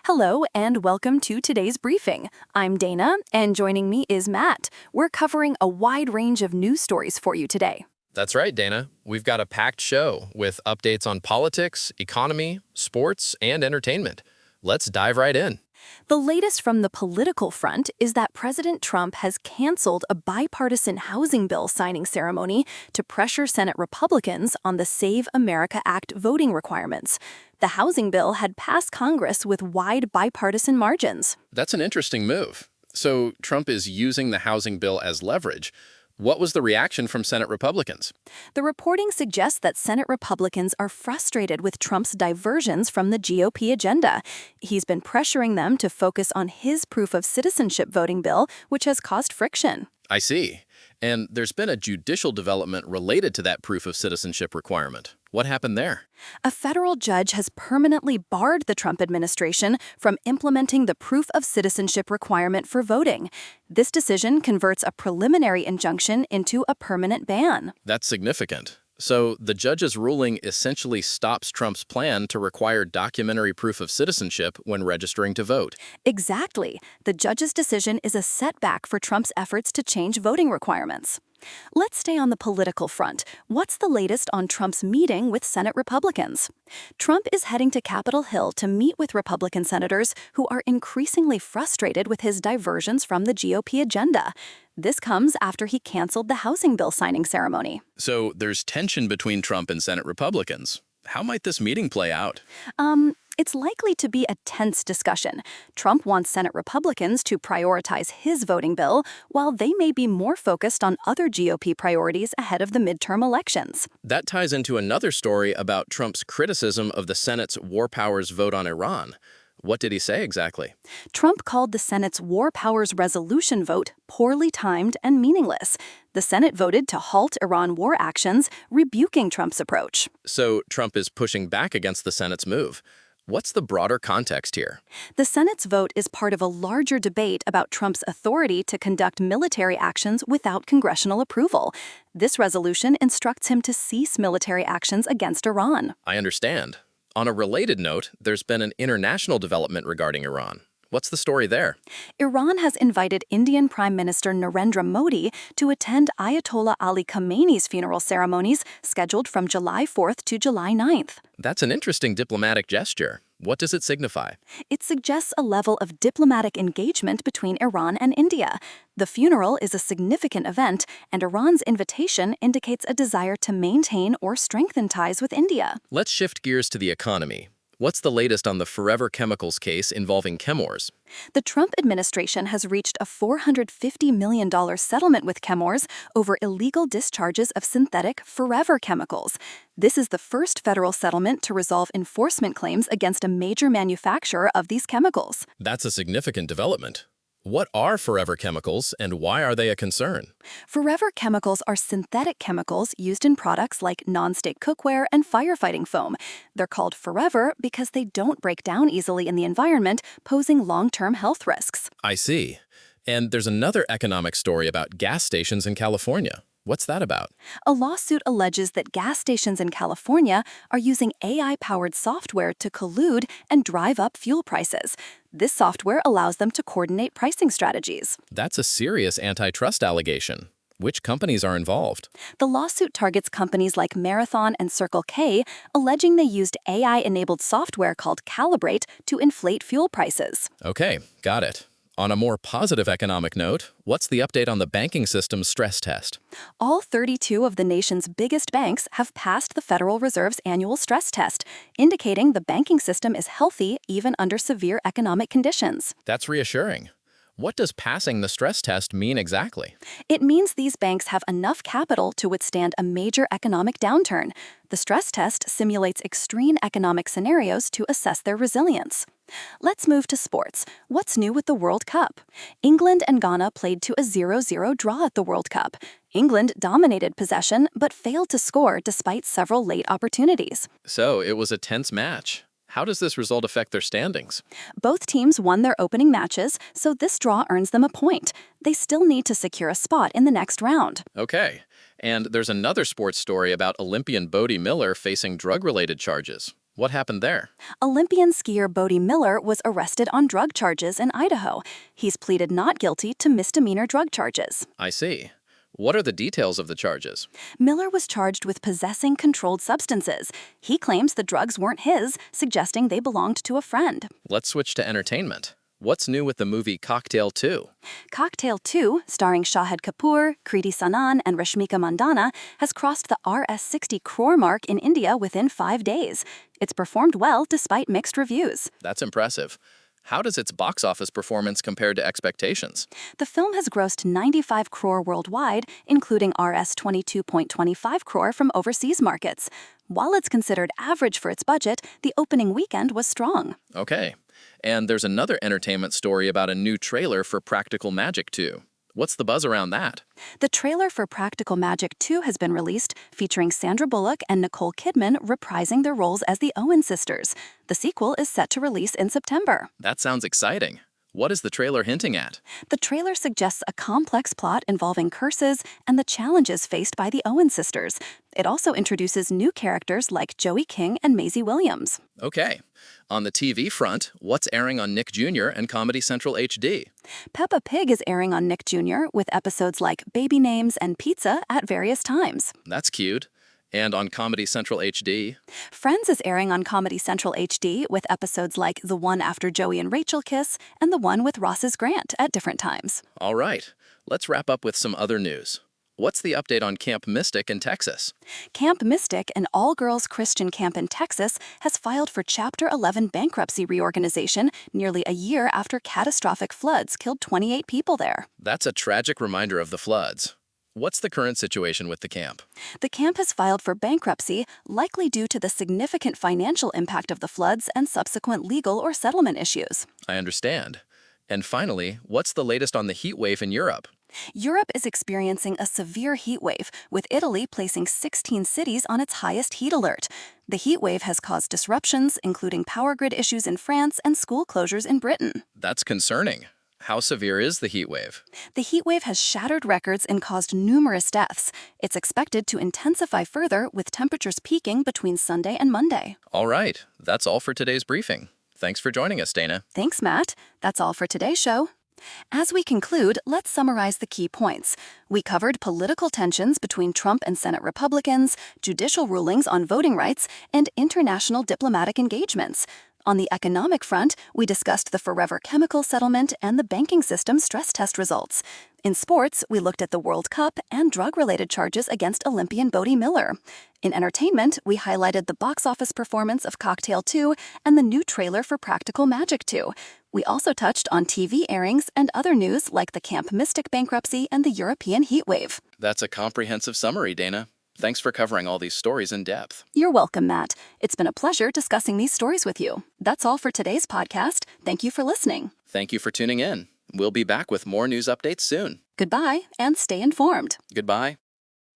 Hello and welcome to today's briefing. I'm Dana, and joining me is Matt. We're covering a wide range of news stories for you today. That's right, Dana. We've got a packed show with updates on politics, economy, sports, and entertainment. Let's dive right in. The latest from the political front is that President Trump has canceled a bipartisan housing bill signing ceremony to pressure Senate Republicans on the Save America Act voting requirements. The housing bill had passed Congress with wide bipartisan margins. That's an interesting move. So Trump is using the housing bill as leverage. What was the reaction from Senate Republicans? The reporting suggests that Senate Republicans are frustrated with Trump's diversions from the GOP agenda. He's been pressuring them to focus on his proof of citizenship voting bill, which has caused friction. I see. And there's been a judicial development related to that proof of citizenship requirement. What happened there? A federal judge has permanently barred the Trump administration from implementing the proof of citizenship requirement for voting. This decision converts a preliminary injunction into a permanent ban. That's significant. So the judge's ruling essentially stops Trump's plan to require documentary proof of citizenship when registering to vote. Exactly. The judge's decision is a setback for Trump's efforts to change voting requirements. Let's stay on the political front. What's the latest on Trump's meeting with Senate Republicans? Trump is heading to Capitol Hill to meet with Republican senators who are increasingly frustrated with his diversions from the GOP agenda. This comes after he canceled the housing bill signing ceremony. So there's tension between Trump and Senate Republicans. How might this meeting play out? It's likely to be a tense discussion. Trump wants Senate Republicans to prioritize his voting bill, while they may be more focused on other GOP priorities ahead of the midterm elections. That ties into another story about Trump's criticism of the Senate's War Powers vote on Iran. What did he say exactly? Trump called the Senate's War Powers resolution vote poorly timed and meaningless. The Senate voted to halt Iran war actions, rebuking Trump's approach. So Trump is pushing back against the Senate's move. What's the broader context here? The Senate's vote is part of a larger debate about Trump's authority to conduct military actions without congressional approval. This resolution instructs him to cease military actions against Iran. I understand. On a related note, there's been an international development regarding Iran. What's the story there? Iran has invited Indian Prime Minister Narendra Modi to attend Ayatollah Ali Khamenei's funeral ceremonies scheduled from July 4th to July 9th. That's an interesting diplomatic gesture. What does it signify? It suggests a level of diplomatic engagement between Iran and India. The funeral is a significant event, and Iran's invitation indicates a desire to maintain or strengthen ties with India. Let's shift gears to the economy. What's the latest on the Forever Chemicals case involving Chemours? The Trump administration has reached a $450 million settlement with Chemours over illegal discharges of synthetic forever chemicals. This is the first federal settlement to resolve enforcement claims against a major manufacturer of these chemicals. That's a significant development. What are forever chemicals and why are they a concern? Forever chemicals are synthetic chemicals used in products like nonstick cookware and firefighting foam. They're called forever because they don't break down easily in the environment, posing long-term health risks. I see. And there's another economic story about gas stations in California. What's that about? A lawsuit alleges that gas stations in California are using AI-powered software to collude and drive up fuel prices. This software allows them to coordinate pricing strategies. That's a serious antitrust allegation. Which companies are involved? The lawsuit targets companies like Marathon and Circle K, alleging they used AI-enabled software called Calibrate to inflate fuel prices. Okay, got it. On a more positive economic note, what's the update on the banking system's stress test? All 32 of the nation's biggest banks have passed the Federal Reserve's annual stress test, indicating the banking system is healthy even under severe economic conditions. That's reassuring. What does passing the stress test mean exactly? It means these banks have enough capital to withstand a major economic downturn. The stress test simulates extreme economic scenarios to assess their resilience. Let's move to sports. What's new with the World Cup? England and Ghana played to a 0-0 draw at the World Cup. England dominated possession but failed to score despite several late opportunities. So it was a tense match. How does this result affect their standings? Both teams won their opening matches, so this draw earns them a point. They still need to secure a spot in the next round. Okay. And there's another sports story about Olympian Bode Miller facing drug-related charges. What happened there? Olympian skier Bodie Miller was arrested on drug charges in Idaho. He's pleaded not guilty to misdemeanor drug charges. I see. What are the details of the charges? Miller was charged with possessing controlled substances. He claims the drugs weren't his, suggesting they belonged to a friend. Let's switch to entertainment. What's new with the movie Cocktail 2? Cocktail 2, starring Shahid Kapoor, Kriti Sanon, and Rashmika Mandanna, has crossed the Rs60 crore mark in India within 5 days. It's performed well despite mixed reviews. That's impressive. How does its box office performance compare to expectations? The film has grossed 95 crore worldwide, including Rs 22.25 crore from overseas markets. While it's considered average for its budget, the opening weekend was strong. Okay. And there's another entertainment story about a new trailer for Practical Magic 2. What's the buzz around that? The trailer for Practical Magic 2 has been released, featuring Sandra Bullock and Nicole Kidman reprising their roles as the Owen sisters. The sequel is set to release in September. That sounds exciting. What is the trailer hinting at? The trailer suggests a complex plot involving curses and the challenges faced by the Owen sisters. It also introduces new characters like Joey King and Maisie Williams. Okay. On the TV front, what's airing on Nick Jr. and Comedy Central HD? Peppa Pig is airing on Nick Jr. with episodes like Baby Names and Pizza at various times. That's cute. And on Comedy Central HD? Friends is airing on Comedy Central HD with episodes like the one after Joey and Rachel kiss and the one with Ross's Grant at different times. All right. Let's wrap up with some other news. What's the update on Camp Mystic in Texas? Camp Mystic, an all-girls Christian camp in Texas, has filed for Chapter 11 bankruptcy reorganization nearly a year after catastrophic floods killed 28 people there. That's a tragic reminder of the floods. What's the current situation with the camp? The camp has filed for bankruptcy, likely due to the significant financial impact of the floods and subsequent legal or settlement issues. I understand. And finally, what's the latest on the heat wave in Europe? Europe is experiencing a severe heat wave, with Italy placing 16 cities on its highest heat alert. The heat wave has caused disruptions, including power grid issues in France and school closures in Britain. That's concerning. How severe is the heat wave? The heat wave has shattered records and caused numerous deaths. It's expected to intensify further, with temperatures peaking between Sunday and Monday. All right. That's all for today's briefing. Thanks for joining us, Dana. Thanks, Matt. That's all for today's show. As we conclude, let's summarize the key points. We covered political tensions between Trump and Senate Republicans, judicial rulings on voting rights, and international diplomatic engagements. On the economic front, we discussed the Forever Chemical settlement and the banking system stress test results. In sports, we looked at the World Cup and drug-related charges against Olympian Bodie Miller. In entertainment, we highlighted the box office performance of Cocktail 2 and the new trailer for Practical Magic 2. We also touched on TV airings and other news like the Camp Mystic bankruptcy and the European heat wave. That's a comprehensive summary, Dana. Thanks for covering all these stories in depth. You're welcome, Matt. It's been a pleasure discussing these stories with you. That's all for today's podcast. Thank you for listening. Thank you for tuning in. We'll be back with more news updates soon. Goodbye, and stay informed. Goodbye.